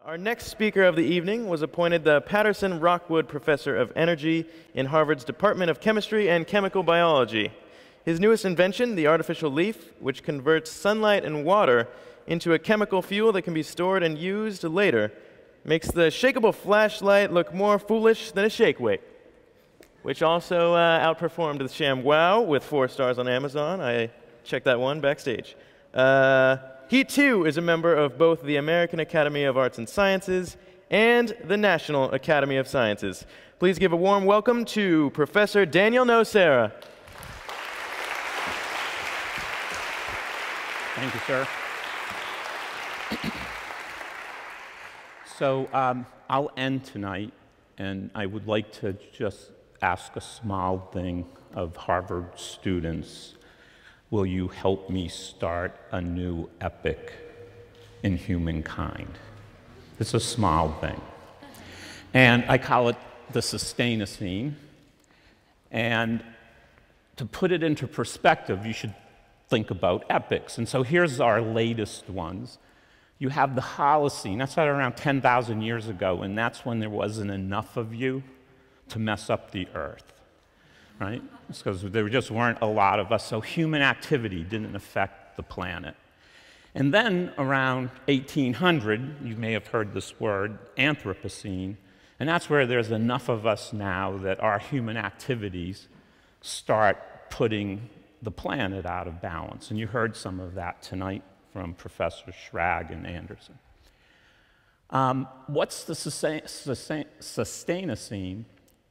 Our next speaker of the evening was appointed the Patterson Rockwood Professor of Energy in Harvard's Department of Chemistry and Chemical Biology. His newest invention, the artificial leaf, which converts sunlight and water into a chemical fuel that can be stored and used later, makes the shakeable flashlight look more foolish than a shake weight, which also outperformed the ShamWow with 4 stars on Amazon. I checked that one backstage. He, too, is a member of both the American Academy of Arts and Sciences and the National Academy of Sciences. Please give a warm welcome to Professor Daniel Nocera. Thank you, sir. So I'll end tonight, and I would like to just ask a small thing of Harvard students. Will you help me start a new epoch in humankind? It's a small thing. And I call it the Sustainocene. And to put it into perspective, you should think about epochs. And so here's our latest ones. You have the Holocene. That's around 10,000 years ago, and that's when there wasn't enough of you to mess up the Earth. Right? It's because there just weren't a lot of us, so human activity didn't affect the planet. And then around 1800, you may have heard this word, Anthropocene, and that's where there's enough of us now that our human activities start putting the planet out of balance. And you heard some of that tonight from Professor Schrag and Anderson. What's the Sustainocene?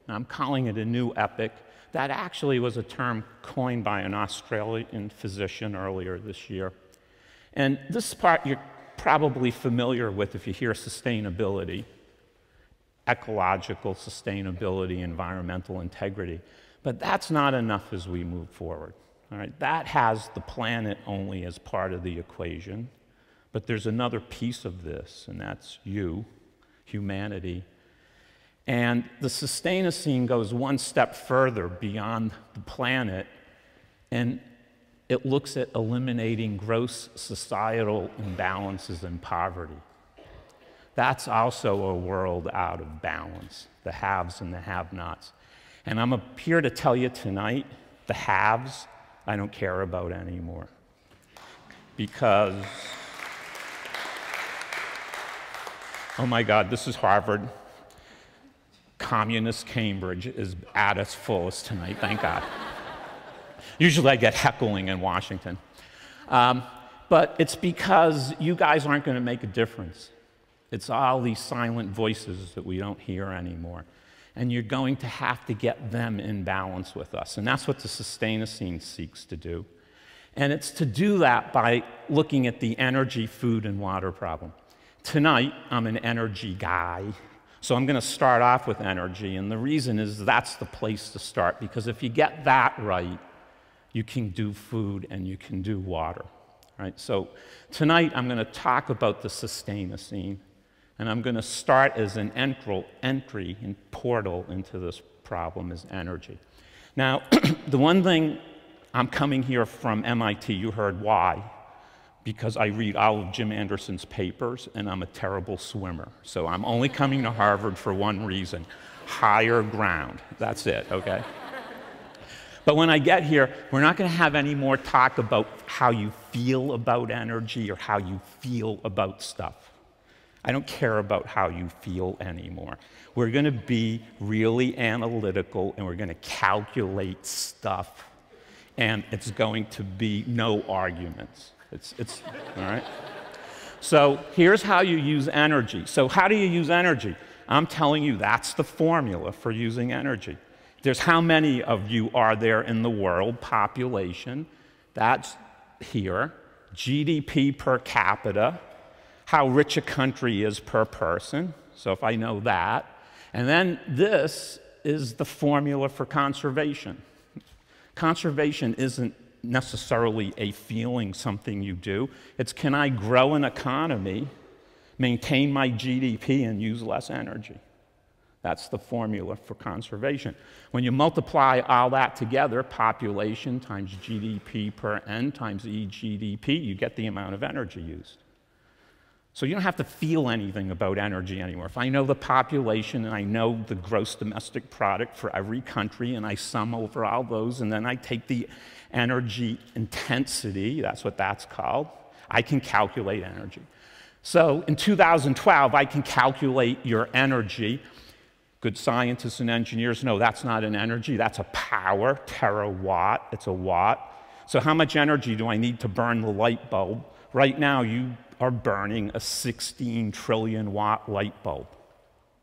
I'm calling it a new epoch. That actually was a term coined by an Australian physician earlier this year. And this part you're probably familiar with if you hear sustainability, ecological sustainability, environmental integrity. But that's not enough as we move forward. All right? That has the planet only as part of the equation. But there's another piece of this, and that's you, humanity. And the Sustainocene goes one step further beyond the planet, and it looks at eliminating gross societal imbalances and poverty. That's also a world out of balance, the haves and the have-nots. And I'm here to tell you tonight, the haves I don't care about anymore. Because, oh my God, this is Harvard. Communist Cambridge is at its fullest tonight, thank God. Usually I get heckling in Washington. But it's because you guys aren't going to make a difference. It's all these silent voices that we don't hear anymore. And you're going to have to get them in balance with us. And that's what the Sustainocene seeks to do. And it's to do that by looking at the energy, food, and water problem. Tonight, I'm an energy guy. So I'm going to start off with energy, and the reason is that's the place to start, because if you get that right, you can do food and you can do water. Right? So tonight I'm going to talk about the Sustainocene, and I'm going to start as an entry and portal into this problem is energy. Now, the one thing, I'm coming here from MIT, you heard why. Because I read all of Jim Anderson's papers, and I'm a terrible swimmer. So I'm only coming to Harvard for one reason, higher ground. That's it, okay? But when I get here, we're not going to have any more talk about how you feel about energy or how you feel about stuff. I don't care about how you feel anymore. We're going to be really analytical, and we're going to calculate stuff, and it's going to be no arguments. It's all right? So here's how you use energy. So how do you use energy? I'm telling you, that's the formula for using energy. There's how many of you are there in the world, population. That's here. GDP per capita, how rich a country is per person. So if I know that. And then this is the formula for conservation. Conservation isn't necessarily a feeling, something you do. It's, can I grow an economy, maintain my GDP, and use less energy? That's the formula for conservation. When you multiply all that together, population times GDP per N times eGDP, you get the amount of energy used. So you don't have to feel anything about energy anymore. If I know the population and I know the gross domestic product for every country and I sum over all those and then I take the energy intensity, that's what that's called, I can calculate energy. So in 2012, I can calculate your energy. Good scientists and engineers know that's not an energy, that's a power, terawatt, it's a watt. So how much energy do I need to burn the light bulb? Right now, you are burning a 16 trillion watt light bulb,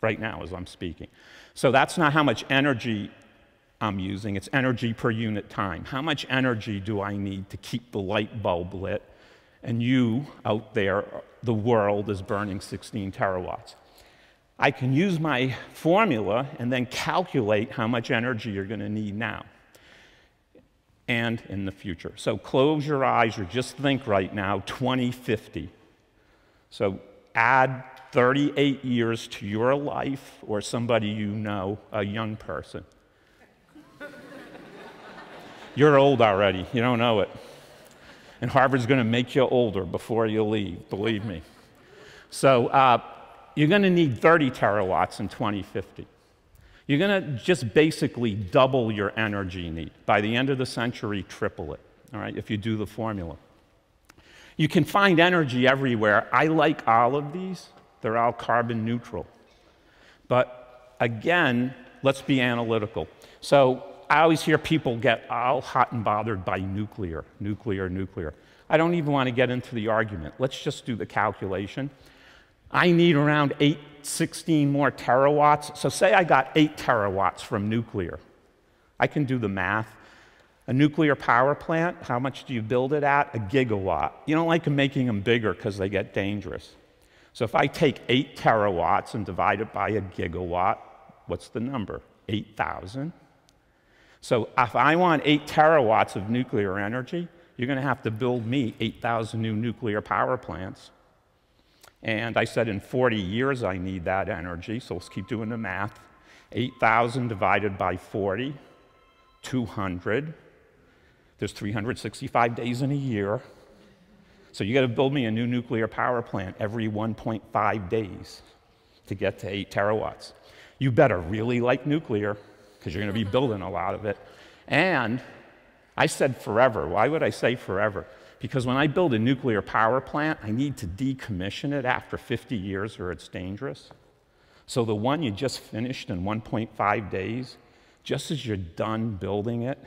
right now as I'm speaking. So that's not how much energy I'm using, it's energy per unit time. How much energy do I need to keep the light bulb lit? And you out there, the world, is burning 16 terawatts. I can use my formula and then calculate how much energy you're going to need now and in the future. So close your eyes or just think right now, 2050. So add 38 years to your life or somebody you know, a young person. You're old already, you don't know it. And Harvard's going to make you older before you leave, believe me. So you're going to need 30 terawatts in 2050. You're going to just basically double your energy need. By the end of the century, triple it, all right, if you do the formula. You can find energy everywhere. I like all of these. They're all carbon neutral. But again, let's be analytical. So I always hear people get all hot and bothered by nuclear. I don't even want to get into the argument. Let's just do the calculation. I need around 16 more terawatts. So say I got 8 terawatts from nuclear. I can do the math. A nuclear power plant, how much do you build it at? A gigawatt. You don't like making them bigger because they get dangerous. So if I take 8 terawatts and divide it by a gigawatt, what's the number? 8,000. So if I want 8 terawatts of nuclear energy, you're going to have to build me 8,000 new nuclear power plants. And I said in 40 years I need that energy, so let's keep doing the math. 8,000 divided by 40, 200. There's 365 days in a year. So you got to build me a new nuclear power plant every 1.5 days to get to 8 terawatts. You better really like nuclear, because you're going to be building a lot of it. And I said forever. Why would I say forever? Because when I build a nuclear power plant, I need to decommission it after 50 years or it's dangerous. So the one you just finished in 1.5 days, just as you're done building it,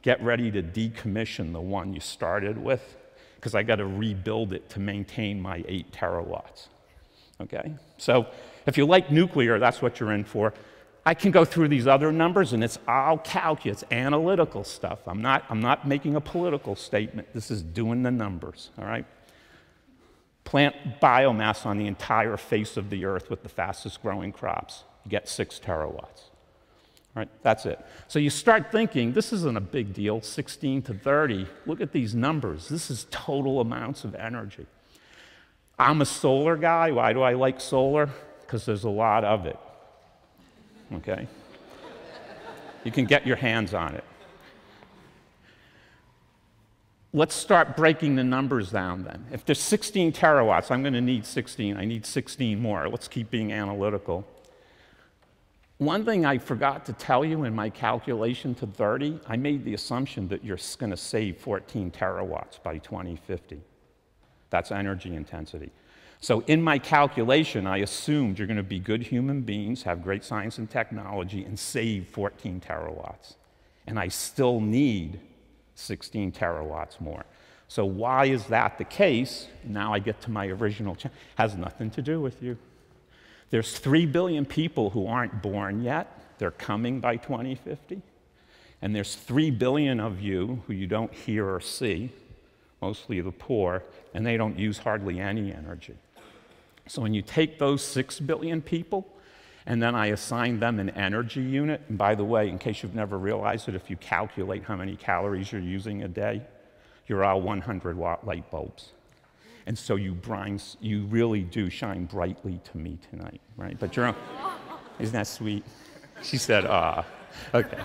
get ready to decommission the one you started with, because I got to rebuild it to maintain my 8 terawatts. Okay? So if you like nuclear, that's what you're in for. I can go through these other numbers, and it's all calculus, analytical stuff. I'm not making a political statement. This is doing the numbers, all right? Plant biomass on the entire face of the earth with the fastest growing crops. You get 6 terawatts. All right, that's it. So you start thinking, this isn't a big deal, 16 to 30. Look at these numbers. This is total amounts of energy. I'm a solar guy. Why do I like solar? Because there's a lot of it. Okay? You can get your hands on it. Let's start breaking the numbers down then. If there's 16 terawatts, I'm going to need 16. I need 16 more. Let's keep being analytical. One thing I forgot to tell you in my calculation to 30, I made the assumption that you're going to save 14 terawatts by 2050. That's energy intensity. So in my calculation, I assumed you're going to be good human beings, have great science and technology, and save 14 terawatts. And I still need 16 terawatts more. So why is that the case? Now I get to my original challenge. Has nothing to do with you. There's 3 billion people who aren't born yet. They're coming by 2050. And there's 3 billion of you who you don't hear or see, mostly the poor, and they don't use hardly any energy. So when you take those 6 billion people, and then I assign them an energy unit, and by the way, in case you've never realized it, if you calculate how many calories you're using a day, you're all 100-watt light bulbs. And so you really do shine brightly to me tonight, right? But isn't that sweet? She said, ah. Okay.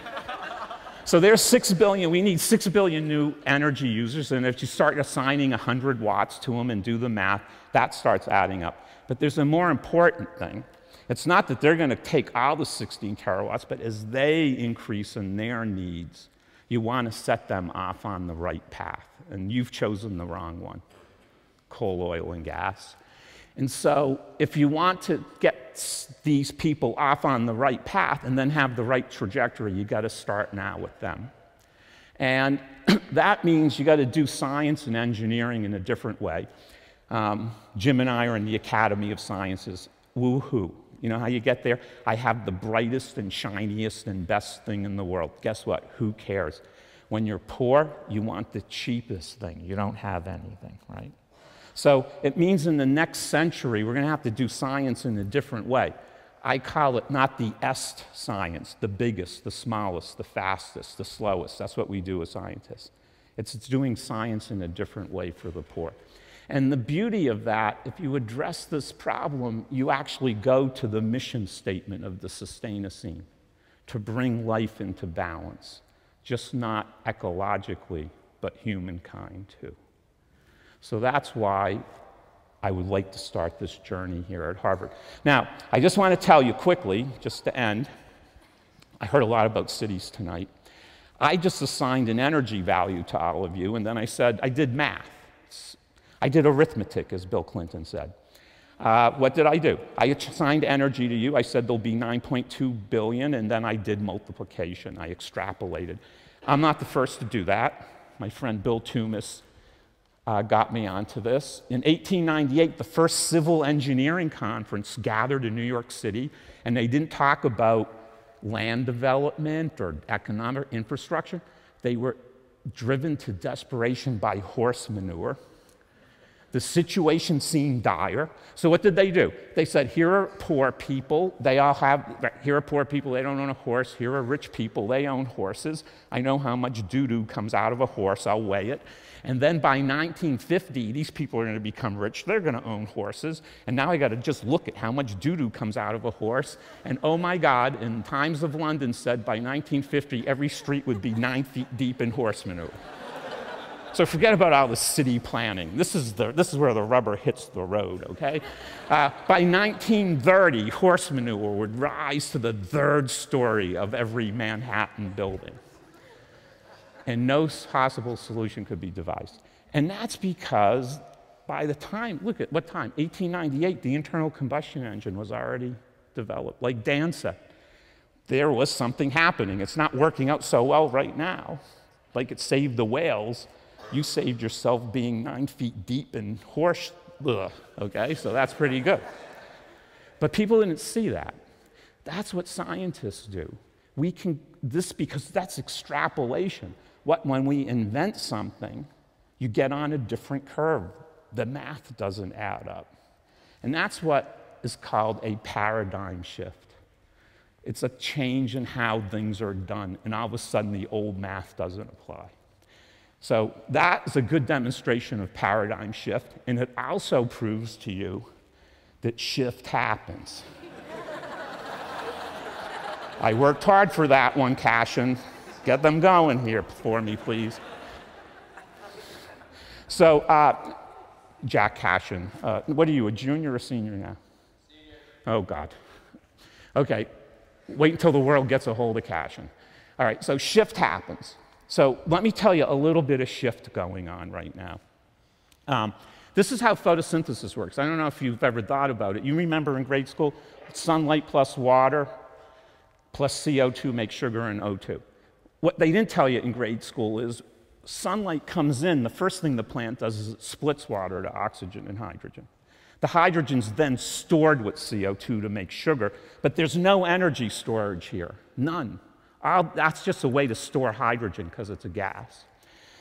So there's 6 billion, we need 6 billion new energy users, and if you start assigning 100 watts to them and do the math, that starts adding up. But there's a more important thing. It's not that they're going to take all the 16 terawatts, but as they increase in their needs, you want to set them off on the right path. And you've chosen the wrong one, coal, oil, and gas. And so if you want to get these people off on the right path and then have the right trajectory, you got to start now with them. And that means you got to do science and engineering in a different way. Jim and I are in the Academy of Sciences. Woo-hoo. You know how you get there? I have the brightest and shiniest and best thing in the world. Guess what? Who cares? When you're poor, you want the cheapest thing. You don't have anything, right? So it means in the next century, we're going to have to do science in a different way. I call it not the est science, the biggest, the smallest, the fastest, the slowest. That's what we do as scientists. It's doing science in a different way for the poor. And the beauty of that, if you address this problem, you actually go to the mission statement of the Sustainocene, to bring life into balance, just not ecologically, but humankind too. So that's why I would like to start this journey here at Harvard. Now, I just want to tell you quickly, just to end, I heard a lot about cities tonight. I just assigned an energy value to all of you, and then I said, I did math. I did arithmetic, as Bill Clinton said. What did I do? I assigned energy to you. I said there'll be 9.2 billion, and then I did multiplication. I extrapolated. I'm not the first to do that. My friend Bill Toomas got me onto this. In 1898, the first civil engineering conference gathered in New York City, and they didn't talk about land development or economic infrastructure. They were driven to desperation by horse manure. The situation seemed dire. So what did they do? They said, here are poor people. Here are poor people, they don't own a horse. Here are rich people, they own horses. I know how much doo-doo comes out of a horse, I'll weigh it. And then by 1950, these people are going to become rich. They're going to own horses. And now I got to just look at how much doo-doo comes out of a horse. And oh my God, in Times of London said by 1950, every street would be 9 feet deep in horse manure. So forget about all the city planning. This is where the rubber hits the road, okay? By 1930, horse manure would rise to the 3rd story of every Manhattan building. And no possible solution could be devised. And that's because by the time, look at what time, 1898, the internal combustion engine was already developed. Like Dan said, there was something happening. It's not working out so well right now. Like it saved the whales. You saved yourself being 9 feet deep in horse, okay? So that's pretty good. But people didn't see that. That's what scientists do. We can, because that's extrapolation. When we invent something, you get on a different curve. The math doesn't add up. And that's what is called a paradigm shift. It's a change in how things are done, and all of a sudden the old math doesn't apply. So that is a good demonstration of paradigm shift, and it also proves to you that shift happens. I worked hard for that one, Cashin. Get them going here for me, please. So, Jack Cashin, what are you, a junior or a senior now? Senior. Oh, God. Okay, wait until the world gets a hold of Cashin. All right, so shift happens. So let me tell you a little bit of shift going on right now. This is how photosynthesis works. I don't know if you've ever thought about it. You remember in grade school, sunlight plus water plus CO2 makes sugar and O2. What they didn't tell you in grade school is sunlight comes in, the first thing the plant does is it splits water to oxygen and hydrogen. The hydrogen's then stored with CO2 to make sugar, but there's no energy storage here, none. That's just a way to store hydrogen because it's a gas.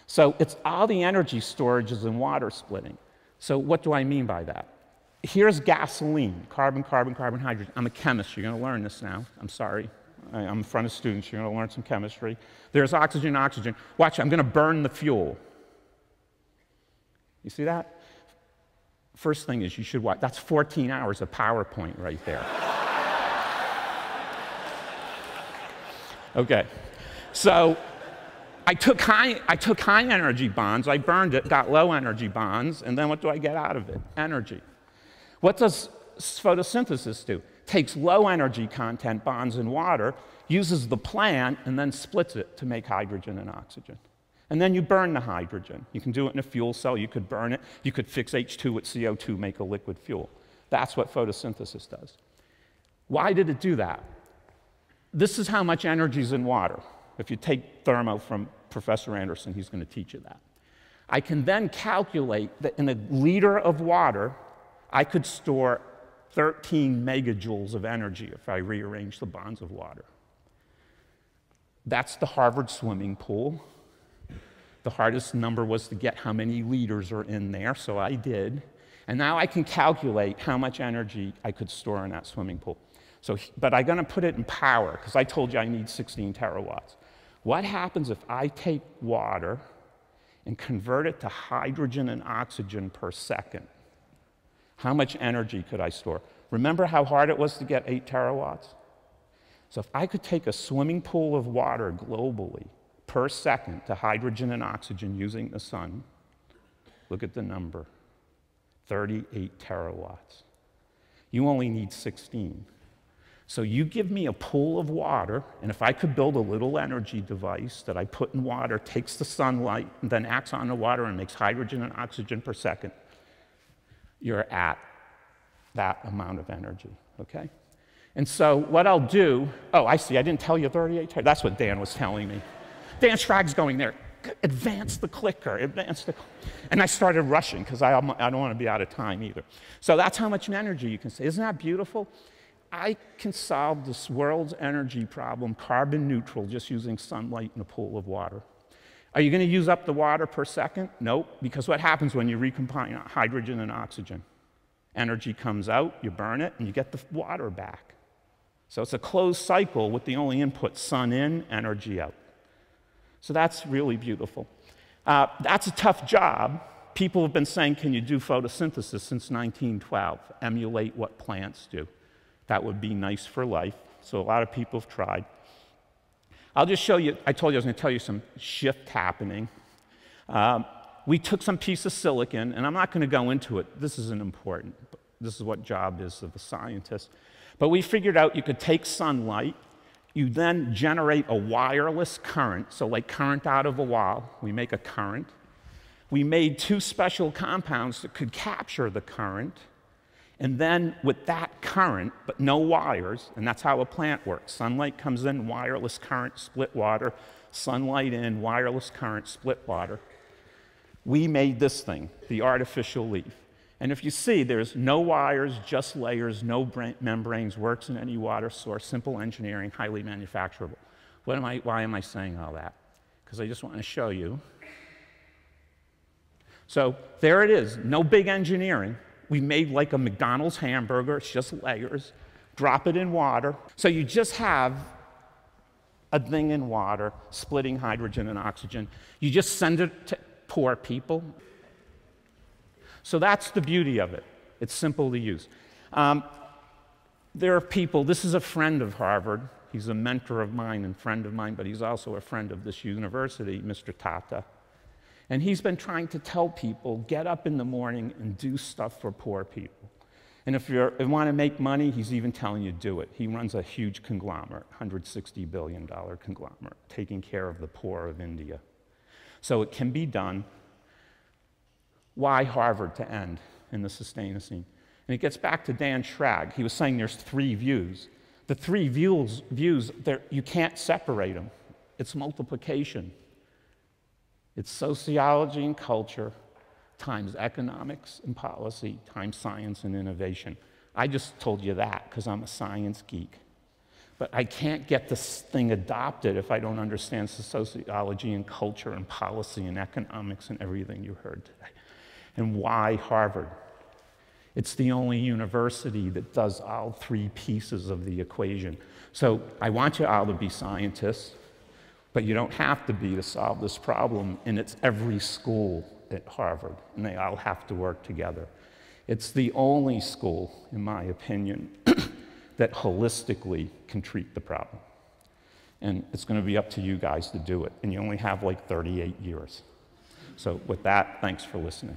So it's all the energy storage is in water splitting. So what do I mean by that? Here's gasoline, carbon, carbon, carbon, hydrogen. I'm a chemist, you're gonna learn this now, I'm sorry. I'm in front of students, you're gonna learn some chemistry. There's oxygen, oxygen. Watch, I'm gonna burn the fuel. You see that? First thing is you should watch, that's 14 hours of PowerPoint right there. Okay, so I took high energy bonds, I burned it, got low energy bonds, and then what do I get out of it? Energy. What does photosynthesis do? Takes low energy content bonds in water, uses the plant, and then splits it to make hydrogen and oxygen. And then you burn the hydrogen. You can do it in a fuel cell, you could burn it, you could fix H2 with CO2, make a liquid fuel. That's what photosynthesis does. Why did it do that? This is how much energy is in water. If you take thermo from Professor Anderson, he's going to teach you that. I can then calculate that in a liter of water, I could store 13 megajoules of energy if I rearrange the bonds of water. That's the Harvard swimming pool. The hardest number was to get how many liters are in there, so I did. And now I can calculate how much energy I could store in that swimming pool. But I'm going to put it in power, because I told you I need 16 terawatts. What happens if I take water and convert it to hydrogen and oxygen per second? How much energy could I store? Remember how hard it was to get 8 terawatts? So if I could take a swimming pool of water globally per second to hydrogen and oxygen using the sun, look at the number, 38 terawatts. You only need 16. So you give me a pool of water, and if I could build a little energy device that I put in water, takes the sunlight, and then acts on the water and makes hydrogen and oxygen per second, you're at that amount of energy, okay? And so what I'll do, oh, I see, I didn't tell you 38, that's what Dan was telling me. Dan Schrag's going there, advance the clicker, advance the, and I started rushing because I don't want to be out of time either. So that's how much energy you can save. Isn't that beautiful? I can solve this world's energy problem carbon neutral just using sunlight in a pool of water. Are you going to use up the water per second? Nope, because what happens when you recombine hydrogen and oxygen? Energy comes out, you burn it, and you get the water back. So it's a closed cycle with the only input, sun in, energy out. So that's really beautiful. That's a tough job. People have been saying, can you do photosynthesis since 1912? Emulate what plants do. That would be nice for life. So a lot of people have tried. I'll just show you, I told you I was going to tell you some shift happening. We took some piece of silicon, and I'm not going to go into it. This isn't important. This is what job is of a scientist. But we figured out you could take sunlight, you then generate a wireless current, so like current out of a wall, we make a current. We made 2 special compounds that could capture the current, and then with that current, but no wires, and that's how a plant works. Sunlight comes in, wireless current, split water, sunlight in, wireless current, split water. We made this thing, the artificial leaf. And if you see, there's no wires, just layers, no membranes, works in any water source, simple engineering, highly manufacturable. Why am I saying all that? Because I just want to show you. So there it is, no big engineering. We made like a McDonald's hamburger, it's just layers. Drop it in water. So you just have a thing in water, splitting hydrogen and oxygen. You just send it to poor people. So that's the beauty of it. It's simple to use. There are people, this is a friend of Harvard. He's a mentor of mine and friend of mine, but he's also a friend of this university, Mr. Tata. And he's been trying to tell people, get up in the morning and do stuff for poor people. And if you want to make money, he's even telling you do it. He runs a huge conglomerate, $160 billion conglomerate, taking care of the poor of India. So it can be done. Why Harvard to end in the Sustainocene? And it gets back to Dan Schrag. He was saying there's 3 views. The 3 views you can't separate them. It's multiplication. It's sociology and culture times economics and policy times science and innovation. I just told you that because I'm a science geek. But I can't get this thing adopted if I don't understand sociology and culture and policy and economics and everything you heard today. And why Harvard? It's the only university that does all 3 pieces of the equation. So I want you all to be scientists, but you don't have to be to solve this problem, and it's every school at Harvard, and they all have to work together. It's the only school, in my opinion, that holistically can treat the problem. And it's going to be up to you guys to do it. And you only have like 38 years. So with that, thanks for listening.